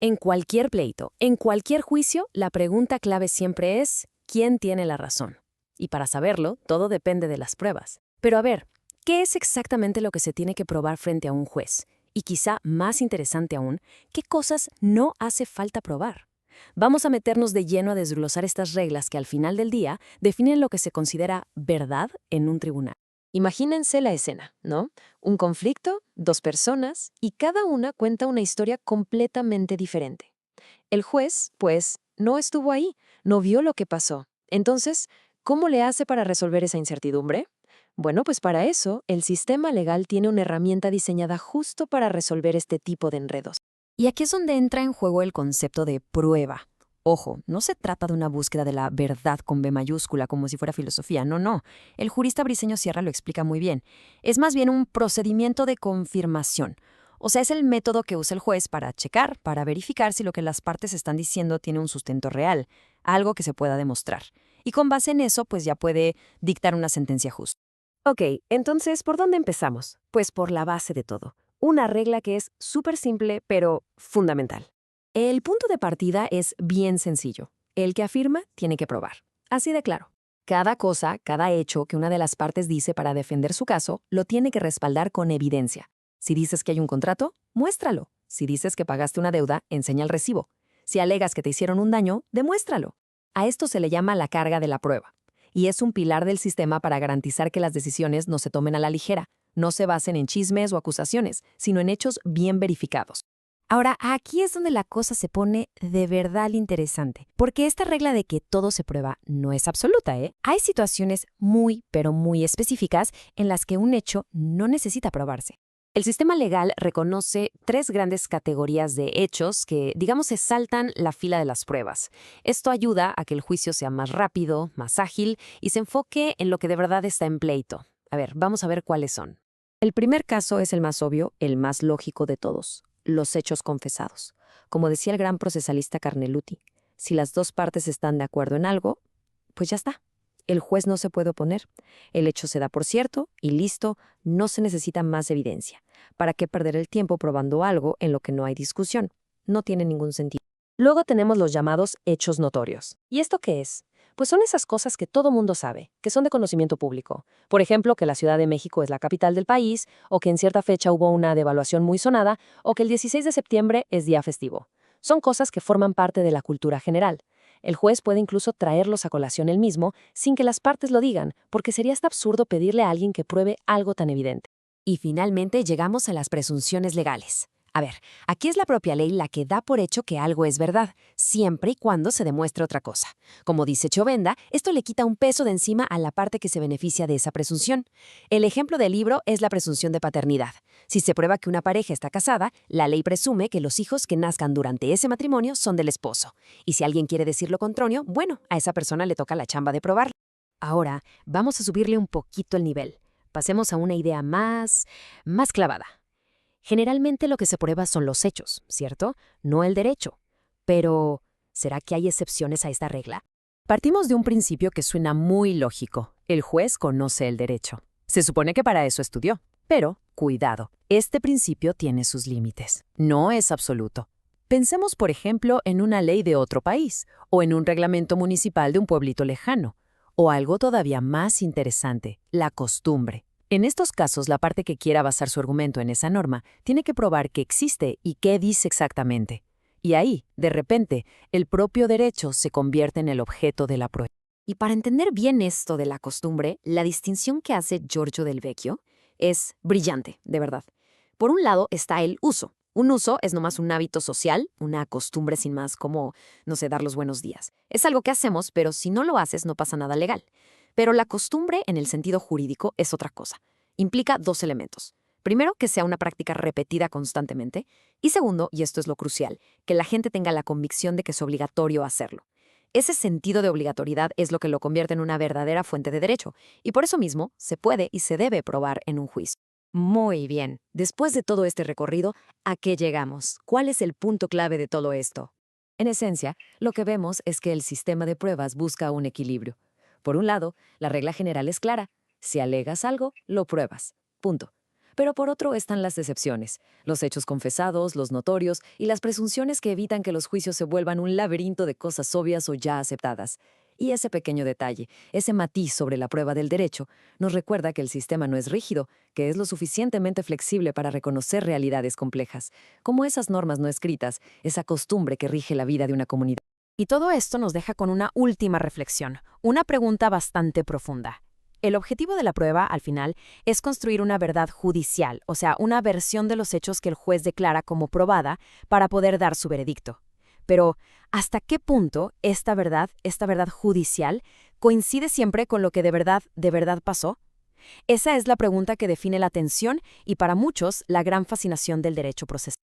En cualquier pleito, en cualquier juicio, la pregunta clave siempre es ¿quién tiene la razón? Y para saberlo, todo depende de las pruebas. Pero a ver, ¿qué es exactamente lo que se tiene que probar frente a un juez? Y quizá más interesante aún, ¿qué cosas no hace falta probar? Vamos a meternos de lleno a desglosar estas reglas que al final del día definen lo que se considera verdad en un tribunal. Imagínense la escena, ¿no? Un conflicto, dos personas, y cada una cuenta una historia completamente diferente. El juez, pues, no estuvo ahí, no vio lo que pasó. Entonces, ¿cómo le hace para resolver esa incertidumbre? Bueno, pues para eso, el sistema legal tiene una herramienta diseñada justo para resolver este tipo de enredos. Y aquí es donde entra en juego el concepto de prueba. Ojo, no se trata de una búsqueda de la verdad con B mayúscula como si fuera filosofía, no, no. El jurista Briceño Sierra lo explica muy bien. Es más bien un procedimiento de confirmación. O sea, es el método que usa el juez para checar, para verificar si lo que las partes están diciendo tiene un sustento real, algo que se pueda demostrar. Y con base en eso, pues ya puede dictar una sentencia justa. Ok, entonces, ¿por dónde empezamos? Pues por la base de todo. Una regla que es súper simple, pero fundamental. El punto de partida es bien sencillo. El que afirma tiene que probar. Así de claro. Cada cosa, cada hecho que una de las partes dice para defender su caso, lo tiene que respaldar con evidencia. Si dices que hay un contrato, muéstralo. Si dices que pagaste una deuda, enseña el recibo. Si alegas que te hicieron un daño, demuéstralo. A esto se le llama la carga de la prueba. Y es un pilar del sistema para garantizar que las decisiones no se tomen a la ligera, no se basen en chismes o acusaciones, sino en hechos bien verificados. Ahora, aquí es donde la cosa se pone de verdad interesante, porque esta regla de que todo se prueba no es absoluta, ¿eh? Hay situaciones muy, pero muy específicas en las que un hecho no necesita probarse. El sistema legal reconoce tres grandes categorías de hechos que, digamos, se saltan la fila de las pruebas. Esto ayuda a que el juicio sea más rápido, más ágil y se enfoque en lo que de verdad está en pleito. A ver, vamos a ver cuáles son. El primer caso es el más obvio, el más lógico de todos: los hechos confesados. Como decía el gran procesalista Carneluti, si las dos partes están de acuerdo en algo, pues ya está. El juez no se puede oponer. El hecho se da por cierto y listo, no se necesita más evidencia. ¿Para qué perder el tiempo probando algo en lo que no hay discusión? No tiene ningún sentido. Luego tenemos los llamados hechos notorios. ¿Y esto qué es? Pues son esas cosas que todo mundo sabe, que son de conocimiento público. Por ejemplo, que la Ciudad de México es la capital del país, o que en cierta fecha hubo una devaluación muy sonada, o que el 16 de septiembre es día festivo. Son cosas que forman parte de la cultura general. El juez puede incluso traerlos a colación él mismo sin que las partes lo digan, porque sería hasta absurdo pedirle a alguien que pruebe algo tan evidente. Y finalmente llegamos a las presunciones legales. A ver, aquí es la propia ley la que da por hecho que algo es verdad, siempre y cuando se demuestre otra cosa. Como dice Chovenda, esto le quita un peso de encima a la parte que se beneficia de esa presunción. El ejemplo del libro es la presunción de paternidad. Si se prueba que una pareja está casada, la ley presume que los hijos que nazcan durante ese matrimonio son del esposo. Y si alguien quiere decir lo contrario, bueno, a esa persona le toca la chamba de probarlo. Ahora, vamos a subirle un poquito el nivel. Pasemos a una idea más clavada. Generalmente lo que se prueba son los hechos, ¿cierto? No el derecho. Pero, ¿será que hay excepciones a esta regla? Partimos de un principio que suena muy lógico. El juez conoce el derecho. Se supone que para eso estudió. Pero, cuidado, este principio tiene sus límites. No es absoluto. Pensemos, por ejemplo, en una ley de otro país, o en un reglamento municipal de un pueblito lejano, o algo todavía más interesante, la costumbre. En estos casos, la parte que quiera basar su argumento en esa norma tiene que probar que existe y qué dice exactamente. Y ahí, de repente, el propio derecho se convierte en el objeto de la prueba. Y para entender bien esto de la costumbre, la distinción que hace Giorgio del Vecchio es brillante, de verdad. Por un lado está el uso. Un uso es nomás un hábito social, una costumbre sin más, como, no sé, dar los buenos días. Es algo que hacemos, pero si no lo haces no pasa nada legal. Pero la costumbre, en el sentido jurídico, es otra cosa. Implica dos elementos. Primero, que sea una práctica repetida constantemente. Y segundo, y esto es lo crucial, que la gente tenga la convicción de que es obligatorio hacerlo. Ese sentido de obligatoriedad es lo que lo convierte en una verdadera fuente de derecho. Y por eso mismo, se puede y se debe probar en un juicio. Muy bien. Después de todo este recorrido, ¿a qué llegamos? ¿Cuál es el punto clave de todo esto? En esencia, lo que vemos es que el sistema de pruebas busca un equilibrio. Por un lado, la regla general es clara: si alegas algo, lo pruebas. Punto. Pero por otro están las excepciones, los hechos confesados, los notorios y las presunciones que evitan que los juicios se vuelvan un laberinto de cosas obvias o ya aceptadas. Y ese pequeño detalle, ese matiz sobre la prueba del derecho, nos recuerda que el sistema no es rígido, que es lo suficientemente flexible para reconocer realidades complejas, como esas normas no escritas, esa costumbre que rige la vida de una comunidad. Y todo esto nos deja con una última reflexión, una pregunta bastante profunda. El objetivo de la prueba, al final, es construir una verdad judicial, o sea, una versión de los hechos que el juez declara como probada para poder dar su veredicto. Pero, ¿hasta qué punto esta verdad judicial, coincide siempre con lo que de verdad pasó? Esa es la pregunta que define la tensión y para muchos la gran fascinación del derecho procesal.